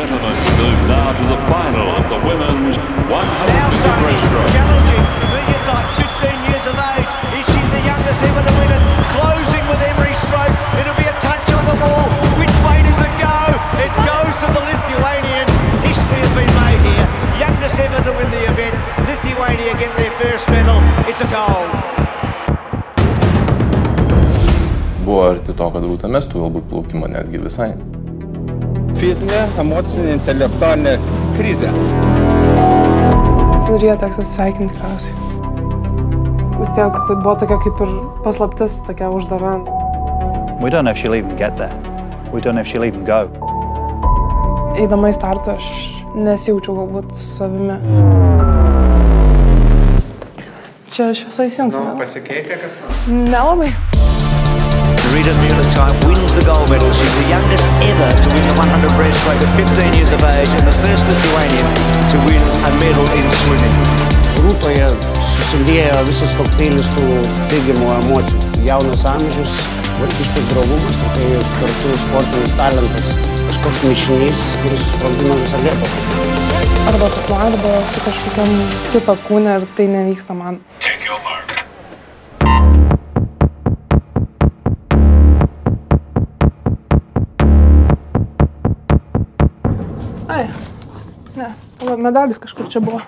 gentlemen, move now to the final of the women's 100 breaststroke. Challenging, Amelia Type, 15 years of age. Is she the youngest ever to win it? Closing with Emery Stroke. It'll be a touch on the ball. Which way does it go? It goes to the Lithuanian. History has been made here. Youngest ever to win the event. Lithuania get their first medal. It's a gold. Buvo arti to, kad Rūta mestų galbūt plaukimą netgi visai. Fizinė, emocinė, intelektualinė krizė. Ir jie teks atsisveikinti tikriausiai. Vis tiek tai buvo tokia kaip ir paslaptis, tokia uždara. We don't know if she'll even get there. We don't know if she'll even go. Eidama į startą aš nesijaučiau galbūt savimi. Čia šviesa įsijungs. Pasikeitė kas nors? Nelabai. Rita Muller-Type wins the gold medal. She's the youngest ever to win the 100 breaststroke at 15 years of age and the first Lithuanian to win a medal in swimming. Rūtoje susidėjo visas kokteilis tų teigiamų emocijų. Jaunas amžius, vaikiškas draugumas, tai kartu sportinis talentas, kažkoks mišinys, kuris susprogdino visą Lietuvą. Arba su arba su kažkokiam kito kūne ir tai nevyksta man. Ai, ne, medalis kažkur čia buvo.